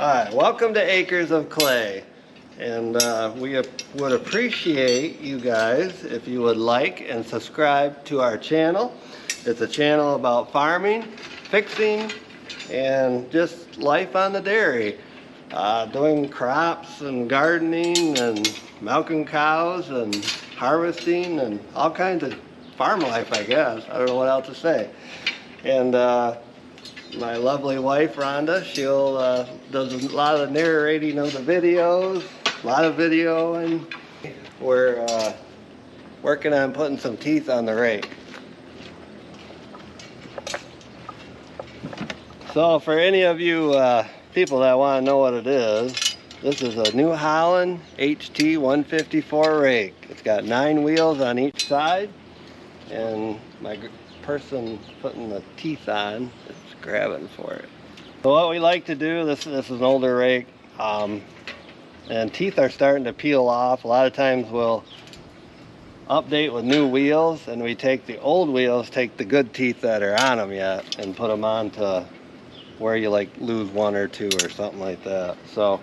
Alright, welcome to Acres of Clay. And we would appreciate you guys if you would like and subscribe to our channel. It's a channel about farming, fixing, and just life on the dairy. Doing crops and gardening and milking cows and harvesting and all kinds of farm life, I guess. I don't know what else to say. And my lovely wife, Rhonda, she'll does a lot of the narrating of the videos, a lot of video, and we're working on putting some teeth on the rake. So for any of you people that want to know what it is, this is a New Holland HT 154 rake. It's got 9 wheels on each side, and my person putting the teeth on is grabbing for it. So what we like to do, this is an older rake, and teeth are starting to peel off. A lot of times we'll update with new wheels, and we take the old wheels, take the good teeth that are on them yet, and put them on to where you like lose 1 or 2 or something like that. So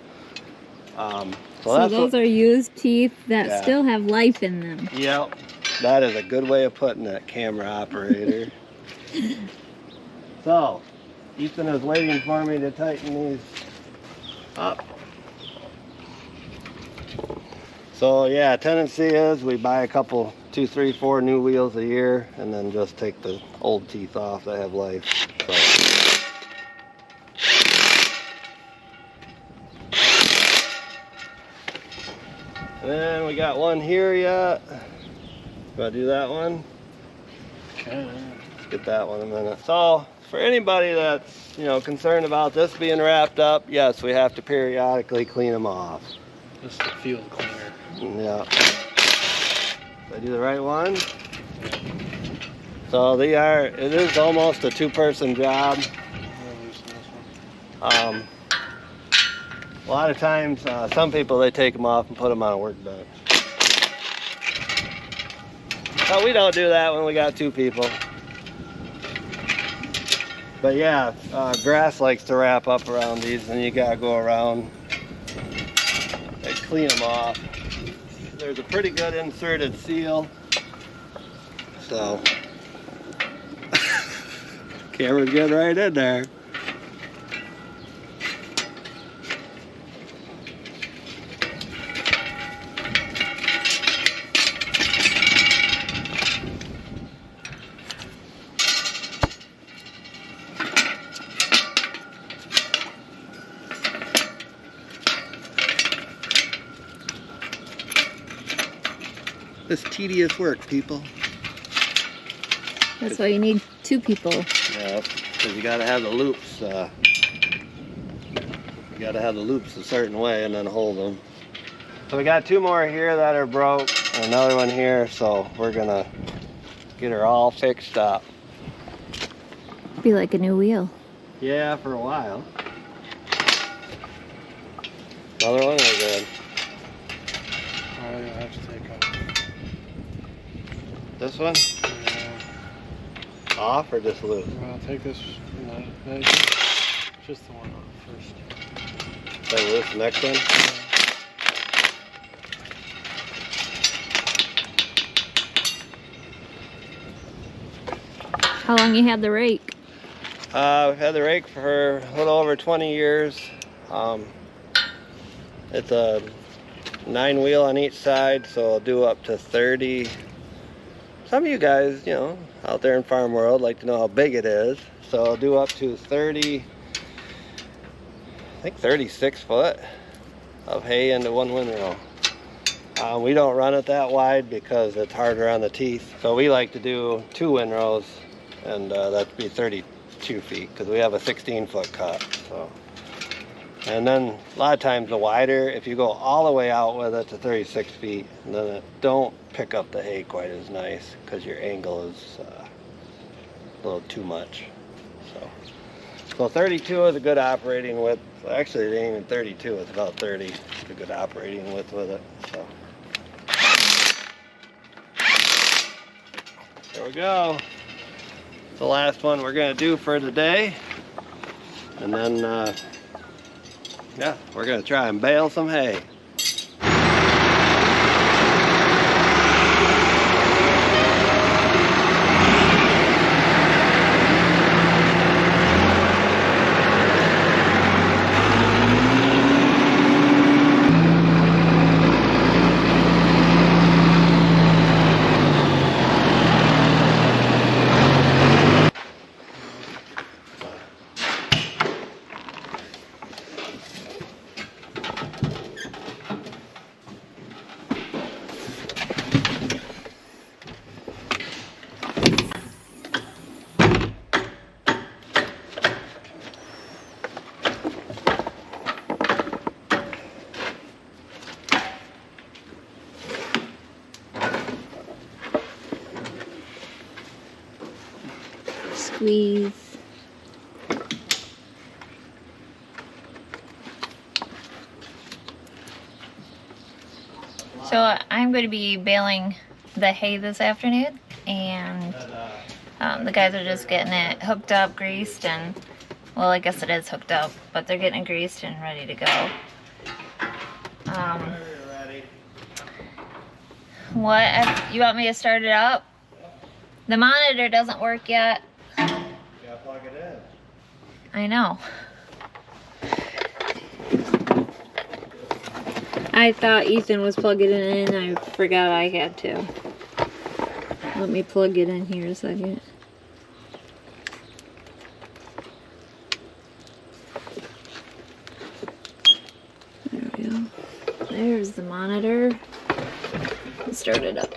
those are used teeth that still have life in them. Yep, that is a good way of putting it, camera operator. So Ethan is waiting for me to tighten these up. So yeah, tendency is we buy a couple, 2, 3, 4 new wheels a year, and then just take the old teeth off that have life. So. And then we got one here yet. You want to do that one? Okay. Let's get that one in a minute. So for anybody that's, you know, concerned about this being wrapped up, yes, we have to periodically clean them off. This is the field cleaner. Yeah. Did I do the right one? So it is almost a 2-person job. A lot of times, some people, they take them off and put them on a workbench. But we don't do that when we got 2 people. But yeah, grass likes to wrap up around these, and you gotta go around and clean them off. There's a pretty good inserted seal. So, camera's getting right in there. This tedious work, people. That's why you need 2 people. Yeah, because you gotta have the loops. You gotta have the loops a certain way and then hold them. So we got 2 more here that are broke, and another one here. So we're gonna get her all fixed up. Be like a new wheel. Yeah, for a while. Another one or good? Oh, you'll have to take off. This one? Yeah. Off or just loose? Well, take this. No, just the one off first. Then this next one? How long you had the rake? We've had the rake for a little over 20 years. It's a 9 wheel on each side, so I'll do up to 30. Some of you guys, you know, out there in farm world like to know how big it is. So I'll do up to 30, I think 36 foot of hay into 1 windrow. We don't run it that wide because it's harder on the teeth. So we like to do 2 windrows, and that'd be 32 feet because we have a 16-foot cut. So. And then a lot of times the wider, if you go all the way out with it to 36 feet, then it don't pick up the hay quite as nice because your angle is a little too much. So 32 is a good operating width. Actually, it ain't even 32, it's about 30. It's a good operating width with it. So there we go. The last one we're gonna do for today. And then Yeah, we're gonna try and bale some hay. Squeeze. So I'm going to be baling the hay this afternoon, and the guys are just getting it hooked up, greased, and, well, I guess it is hooked up, but they're getting it greased and ready to go. What? You want me to start it up? The monitor doesn't work yet. You gotta plug it in. I know. I thought Ethan was plugging it in. I forgot I had to. Let me plug it in here a second. There we go. There's the monitor. Let's start it up.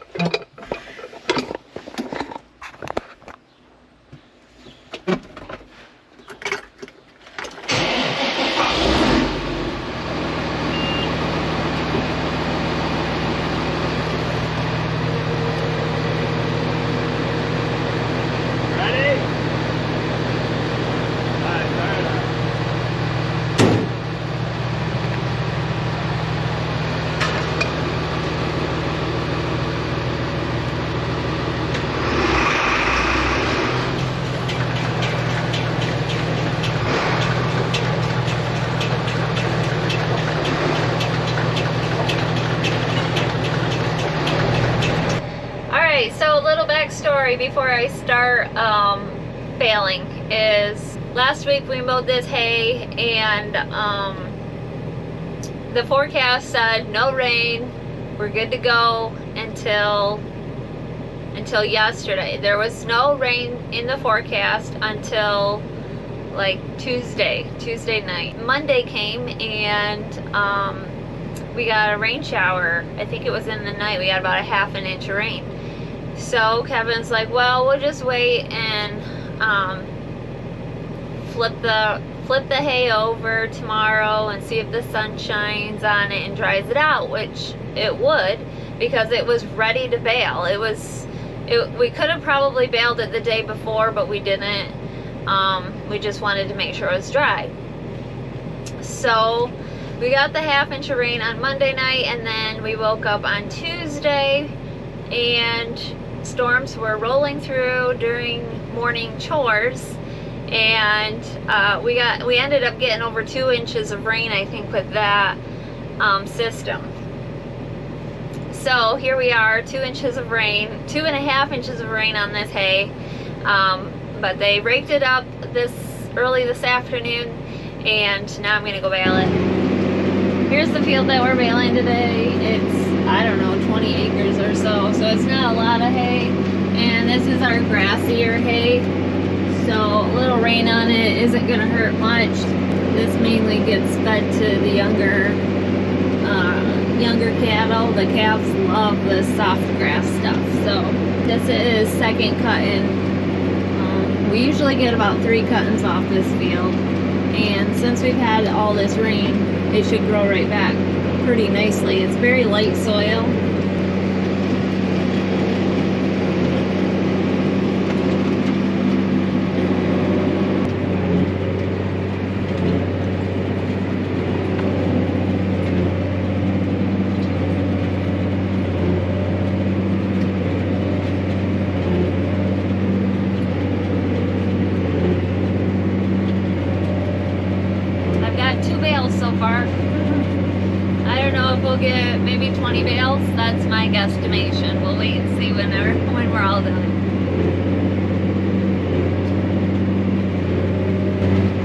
So a little backstory before I start baling is last week we mowed this hay, and the forecast said no rain, we're good to go until yesterday. There was no rain in the forecast until like Tuesday night. Monday came and we got a rain shower. I think it was in the night. We got about a ½ inch of rain. So Kevin's like, well, we'll just wait and flip the hay over tomorrow and see if the sun shines on it and dries it out, which it would, because it was ready to bale. We could have probably baled it the day before, but we didn't. We just wanted to make sure it was dry. So we got the ½ inch of rain on Monday night, and then we woke up on Tuesday and storms were rolling through during morning chores, and we ended up getting over 2 inches of rain, I think, with that system. So here we are, 2 inches of rain, 2.5 inches of rain on this hay, but they raked it up early this afternoon, and now I'm gonna go bale it. Here's the field that we're baling today. It's, I don't know, 20 acres or so it's not a lot of hay, and this is our grassier hay, so a little rain on it isn't gonna hurt much. This mainly gets fed to the younger cattle. The calves love the soft grass stuff. So this is second cutting. We usually get about 3 cuttings off this field, and since we've had all this rain, it should grow right back pretty nicely. It's very light soil. I've got 2 bales so far. I don't know if we'll get maybe 20 bales. That's my guesstimation. We'll wait and see when we're all done.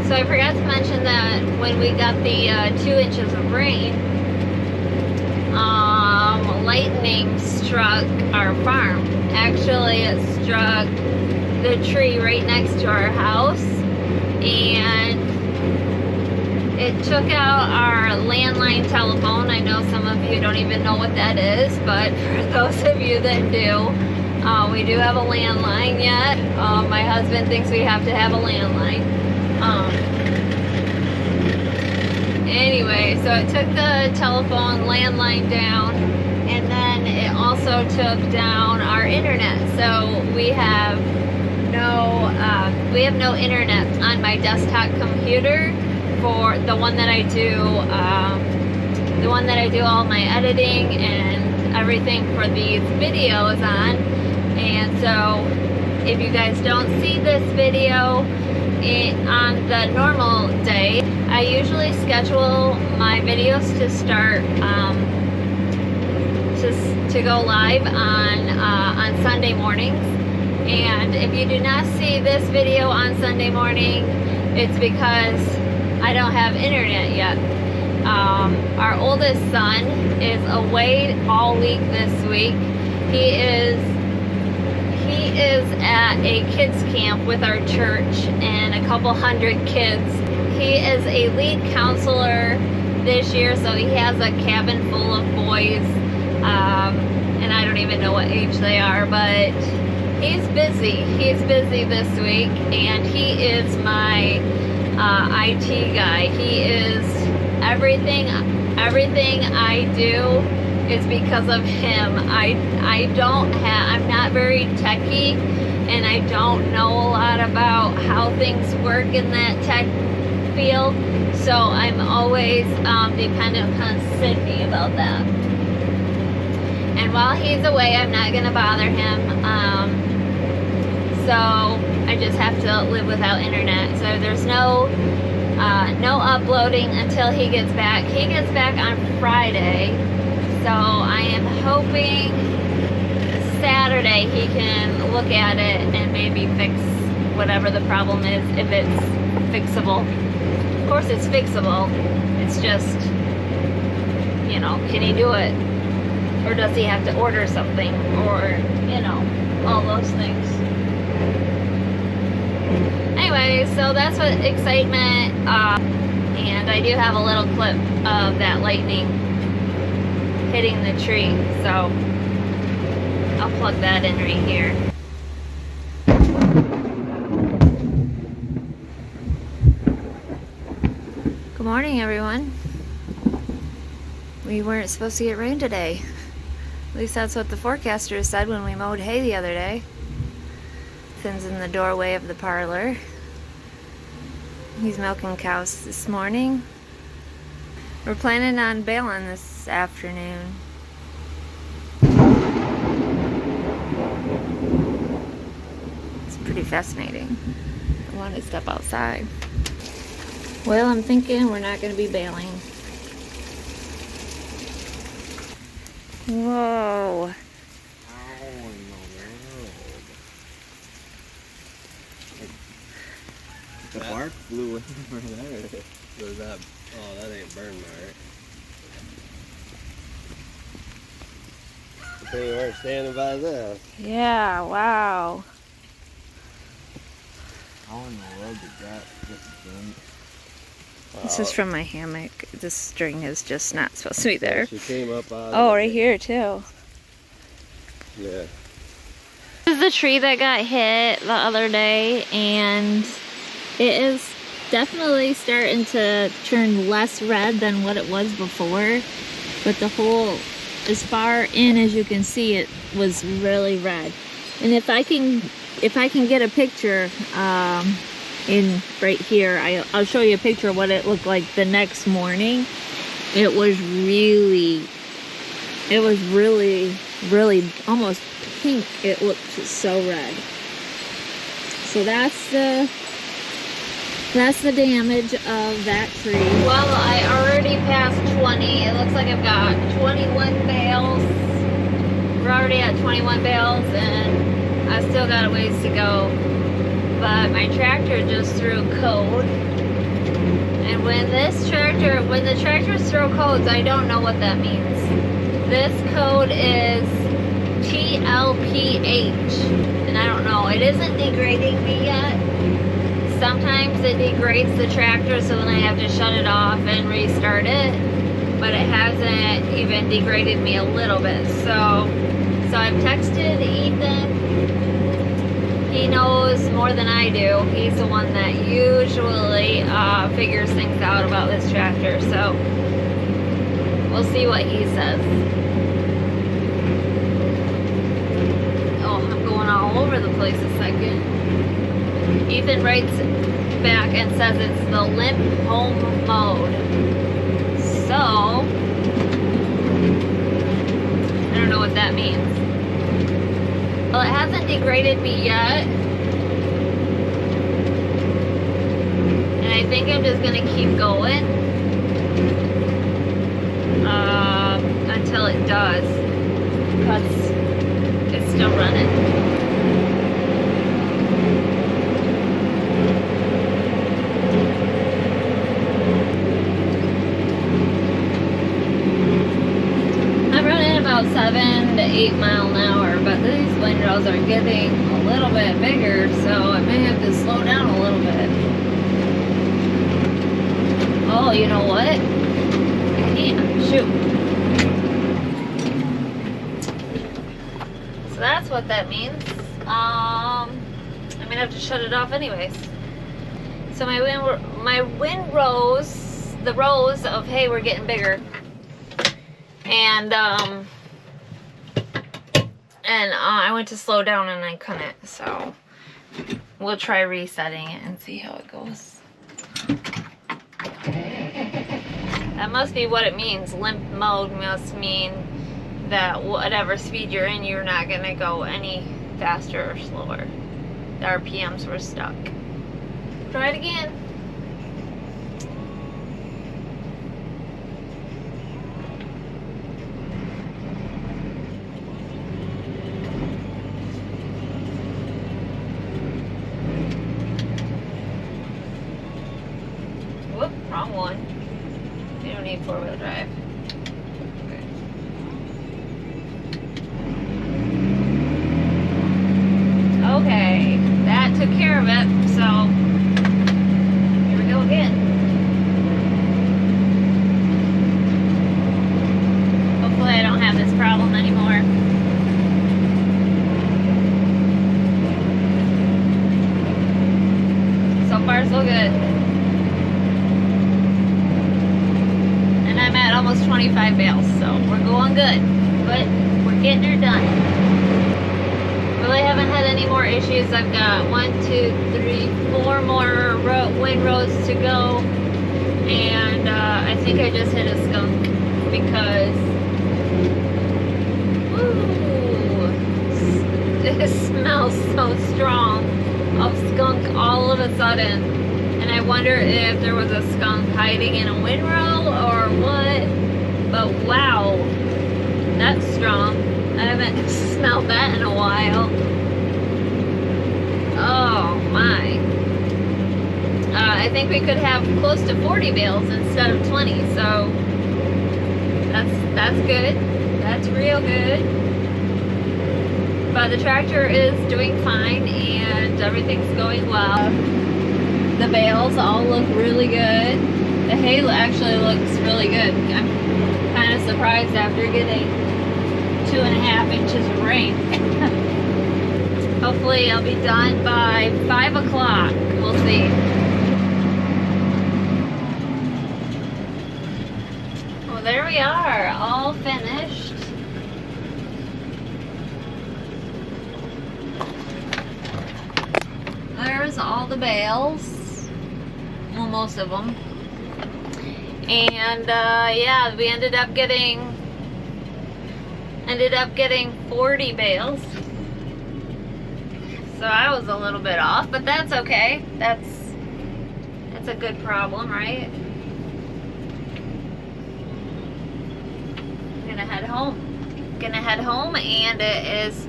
So I forgot to mention that when we got the 2 inches of rain, lightning struck our farm. Actually, it struck the tree right next to our house, and it took out our landline telephone. I know some of you don't even know what that is, but for those of you that do, we do have a landline yet. My husband thinks we have to have a landline. Anyway, so it took the telephone landline down, and then it also took down our internet. So we have no internet on my desktop computer for the one that I do all my editing and everything for these videos on. And so if you guys don't see this video on the normal day, I usually schedule my videos to start to go live on Sunday mornings. And if you do not see this video on Sunday morning, it's because I don't have internet yet. Our oldest son is away all week this week. He is at a kids camp with our church and a couple hundred kids. He is a lead counselor this year, so he has a cabin full of boys, and I don't even know what age they are, but he's busy. He's busy this week, and he is my IT guy. He is everything I do is because of him. I'm not very techy, and I don't know a lot about how things work in that tech field, so I'm always dependent on Sydney about that. And while he's away, I'm not gonna bother him, so I just have to live without internet. So there's no uploading until he gets back. He gets back on Friday, so I am hoping Saturday he can look at it and maybe fix whatever the problem is, if it's fixable. Of course it's fixable, it's just, you know, can he do it? Or does he have to order something? Or, you know, all those things. Anyway, so that's what excitement, and I do have a little clip of that lightning hitting the tree, so I'll plug that in right here. Good morning, everyone. We weren't supposed to get rain today. At least that's what the forecaster said when we mowed hay the other day. Finn's in the doorway of the parlor. He's milking cows this morning. We're planning on baling this afternoon. It's pretty fascinating. I want to step outside. Well, I'm thinking we're not going to be baling. Whoa. The bark flew over there. So that, oh, that ain't burn mark. So you weren't standing by this. Yeah, wow. How in the world did that get done? This is from my hammock. This string is just not supposed to be there. She came up out Oh, right here too. Yeah. This is the tree that got hit the other day, and it is definitely starting to turn less red than what it was before. But the whole, as far in as you can see, it was really red. And if I can get a picture in right here, I'll show you a picture of what it looked like the next morning. It was really almost pink. It looked so red. So that's the damage of that tree. Well, I past 20. It looks like I've got 21 bales. We're already at 21 bales and I still got a ways to go. But my tractor just threw code. And when the tractors throw codes, I don't know what that means. This code is TLPH. And I don't know, it isn't degrading me yet. Sometimes it degrades the tractor, so then I have to shut it off and restart it. But it hasn't even degraded me a little bit. So I've texted Ethan. He knows more than I do. He's the one that usually figures things out about this tractor. So we'll see what he says. Oh, I'm going all over the place a second. Ethan writes back and says it's the limp home mode. So, I don't know what that means. Well, it hasn't degraded me yet. And I think I'm just gonna keep going until it does. Because it's still running. I'm running about 7 to 8 miles an hour, but these windrows are getting a little bit bigger, so I may have to slow down a little bit. Oh, you know what? I can't. Shoot. So that's what that means. I'm gonna have to shut it off anyways. So my wind rows, the rows of hay were getting bigger. And I went to slow down and I couldn't, so we'll try resetting it and see how it goes. That must be what it means. Limp mode must mean that whatever speed you're in, you're not gonna go any faster or slower. The RPMs were stuck. Try it again. Whoop, wrong one. You don't need four-wheel drive. Okay, that took care of it, so here we go again. Hopefully I don't have this problem anymore. So far so good. And I'm at almost 25 bales, so we're going good. But we're getting her done. Really haven't had any more issues. I've got 4 more windrows to go, and I think I just hit a skunk because it smells so strong of skunk all of a sudden, and I wonder if there was a skunk hiding in a windrow or what. But wow, that's strong. I haven't smelled that in a while. Oh my. I think we could have close to 40 bales instead of 20, so that's good. That's real good. But the tractor is doing fine and everything's going well. The bales all look really good. The hay actually looks really good. I'm kind of surprised after getting 2.5 inches of rain. Hopefully I'll be done by 5 o'clock. We'll see. Well, there we are, all finished. There's all the bales. Well, most of them. And yeah, we ended up getting 40 bales. So I was a little bit off, but that's okay. That's a good problem, right? gonna head home. And it is,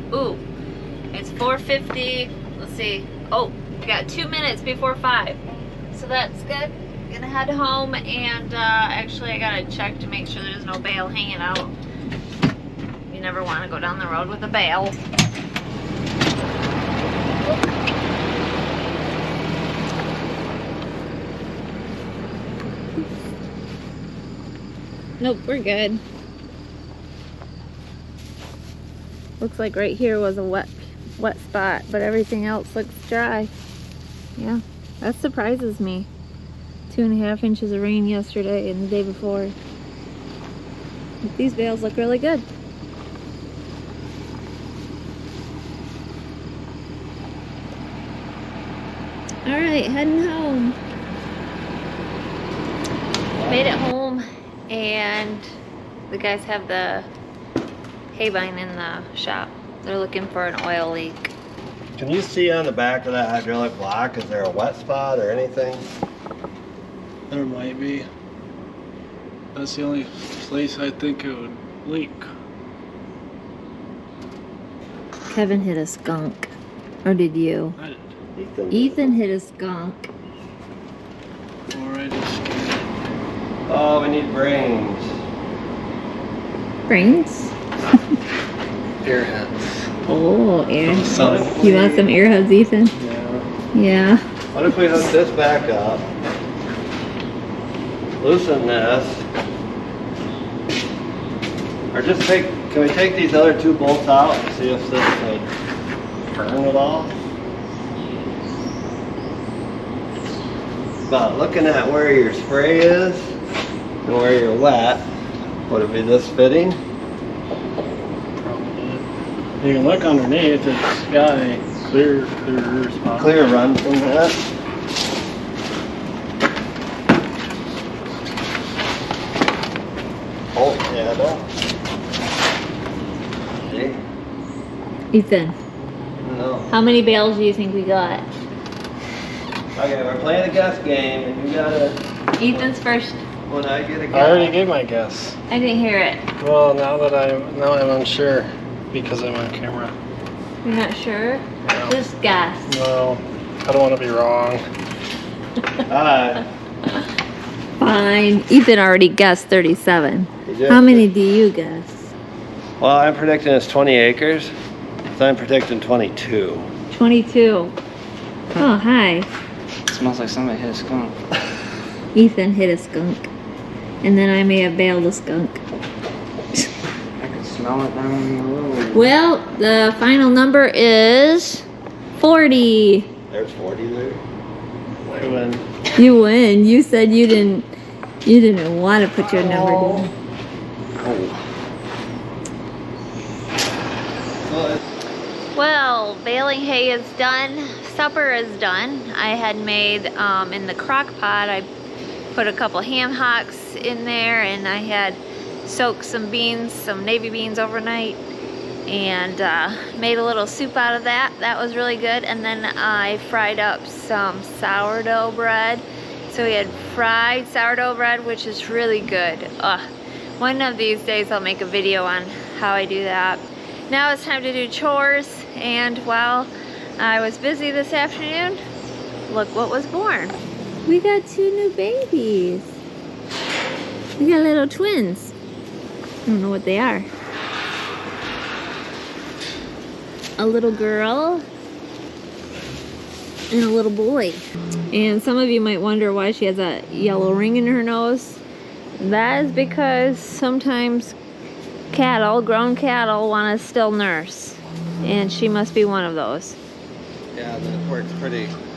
it's 4:50. Let's see. Oh, we got 2 minutes before 5. So that's good. Gonna head home, and actually I gotta check to make sure there's no bale hanging out. You never want to go down the road with a bale. Nope, we're good. Looks like right here was a wet spot, but everything else looks dry. Yeah, that surprises me. 2.5 inches of rain yesterday and the day before. But these bales look really good. All right, heading home. Made it home, and the guys have the hay vine in the shop. They're looking for an oil leak. Can you see on the back of that hydraulic block, is there a wet spot or anything? There might be. That's the only place I think it would leak. Kevin hit a skunk. Or did you? I did. Ethan hit a skunk. Or I just scared. Oh, we need brains. Brains? Airheads. Oh, ear. Son. You want some earheads, Ethan? Yeah. Yeah. What if we hook this back up? Loosen this. Or just can we take these other 2 bolts out and see if this would turn at all? But looking at where your spray is and where you're wet, would it be this fitting? Probably. You can look underneath, it's got a clear spot. Clear run from that. Oh, yeah, no. See? Ethan, No. how many bales do you think we got? Okay, we're playing a guess game, and you gotta. Ethan's first. When I get a guess. I already gave my guess. I didn't hear it. Well, now I'm unsure because I'm on camera. You're not sure? No. Just guess. No, I don't want to be wrong. Alright. Fine. Ethan already guessed 37. You did. How many do you guess? Well, I'm predicting it's 20 acres, so I'm predicting 22. 22. Oh, hi. It smells like somebody hit a skunk. Ethan hit a skunk. And then I may have bailed a skunk. I can smell it down in the road. Well, the final number is 40. There's 40 there. I win. You win. You said you didn't want to put your number down. Well, baling hay is done. Supper is done. I had made in the crock pot, I put a couple ham hocks in there, and I had soaked some beans, some navy beans overnight, and made a little soup out of that. That was really good. And then I fried up some sourdough bread. So we had fried sourdough bread, which is really good. One of these days I'll make a video on how I do that. Now it's time to do chores, and while I was busy this afternoon, look what was born. We got 2 new babies. We got little twins. I don't know what they are. A little girl and a little boy. And some of you might wonder why she has a yellow ring in her nose. That is because sometimes grown cattle want to still nurse, and she must be one of those. Yeah, it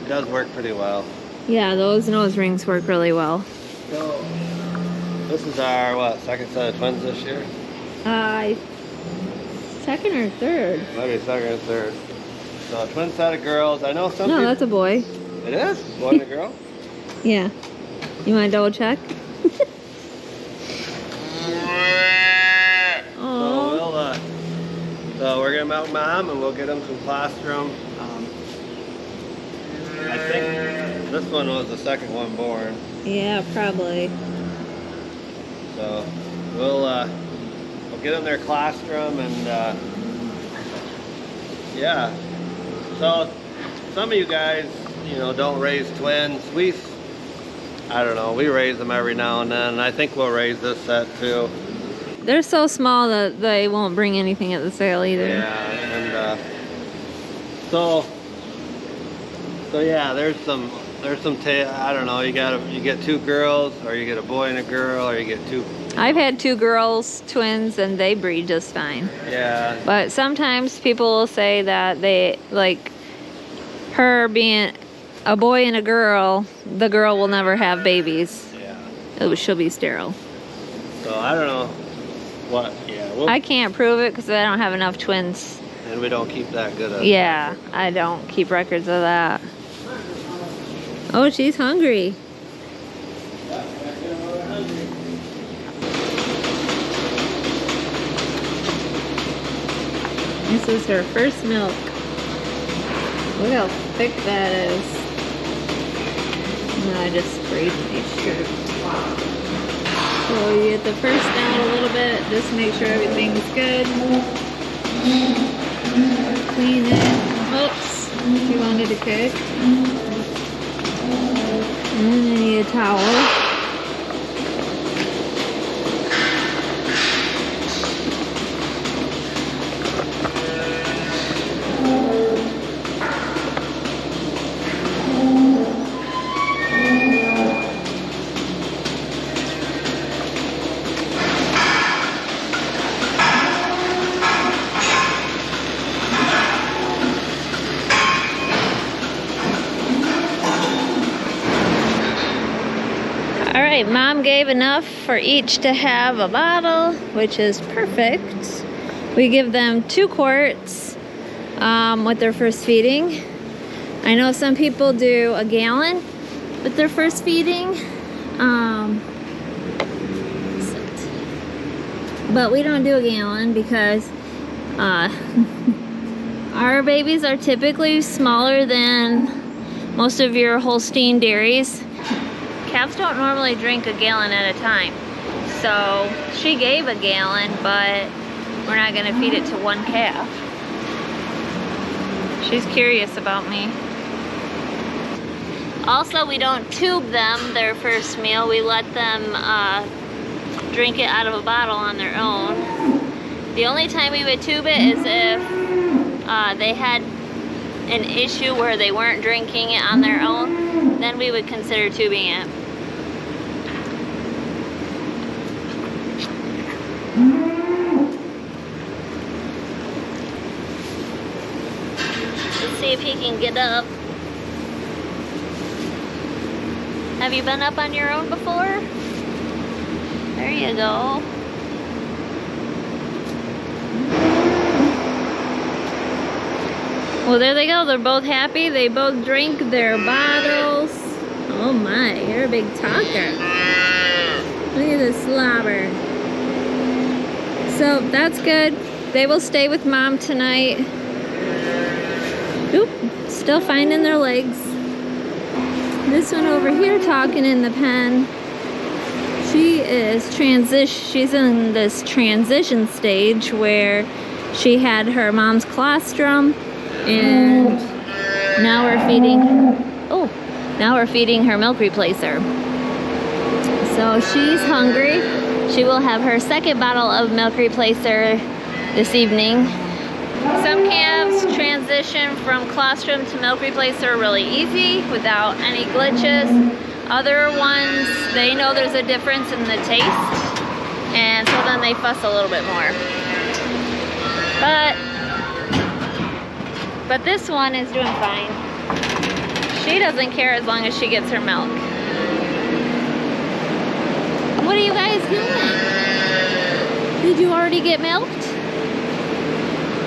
does work pretty well. Yeah, those nose rings work really well. So, this is our, second set of twins this year? Second or third? Maybe second or third. So, twin set of girls. I know some No, people... that's a boy. It is? Boy and a girl? Yeah. You want to double check? So we're gonna mount Mom, and we'll get him some colostrum. I think this one was the second one born. Yeah, probably. So we'll get them their colostrum, and yeah. So some of you guys, you know, don't raise twins. I don't know, we raise them every now and then. I think we'll raise this set too. They're so small that they won't bring anything at the sale either. Yeah, and so yeah, there's some I don't know, you get two girls, or you get a boy and a girl, or you get two. I've had two girls, twins, and they breed just fine. Yeah. But sometimes people will say that they, like, her being a boy and a girl, the girl will never have babies. Yeah. She'll be sterile. So I don't know what. Yeah. I can't prove it because I don't have enough twins. And we don't keep that good of. Yeah, I don't keep records of that. Oh, she's hungry. This is her first milk. Look how thick that is. No, I just sprayed my shirt. So you get the first down a little bit, just make sure everything's good. Clean it. Oops, she wanted to cook. And then I need a towel. Alright, Mom gave enough for each to have a bottle, which is perfect. We give them 2 quarts with their first feeding. I know some people do a gallon with their first feeding. But we don't do a gallon because our babies are typically smaller than most of your Holstein dairies. Calves don't normally drink a gallon at a time. So she gave a gallon, but we're not gonna feed it to one calf. She's curious about me. Also, we don't tube them their first meal. We let them drink it out of a bottle on their own. The only time we would tube it is if they had an issue where they weren't drinking it on their own. Then we would consider tubing it. Let's see if he can get up. Have you been up on your own before? There you go. Well, there they go. They're both happy. They both drink their bottles. Oh my, you're a big talker. Look at this slobber. So that's good. They will stay with Mom tonight. Oop, still finding their legs. This one over here talking in the pen. She's in this transition stage where she had her mom's colostrum, and now we're feeding her milk replacer. So she's hungry. She will have her second bottle of milk replacer this evening. Some calves transition from colostrum to milk replacer really easy without any glitches. Other ones, they know there's a difference in the taste, and so then they fuss a little bit more. But this one is doing fine. She doesn't care as long as she gets her milk. What are you guys doing? Did you already get milked?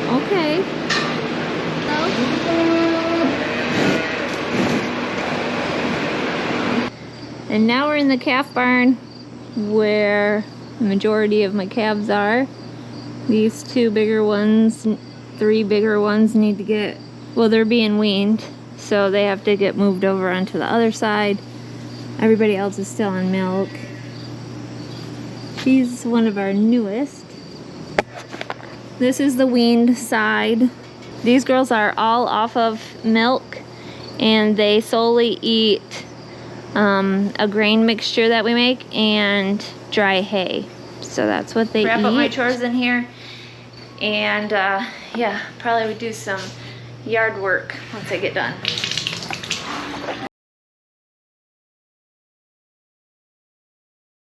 Okay. And now we're in the calf barn where the majority of my calves are. These 2 bigger ones, 3 bigger ones need to get, well, they're being weaned, so they have to get moved over onto the other side. Everybody else is still on milk. She's one of our newest. This is the weaned side. These girls are all off of milk, and they solely eat a grain mixture that we make and dry hay. So that's what they eat. Wrap up my chores in here, and yeah, probably would do some yard work once I get done.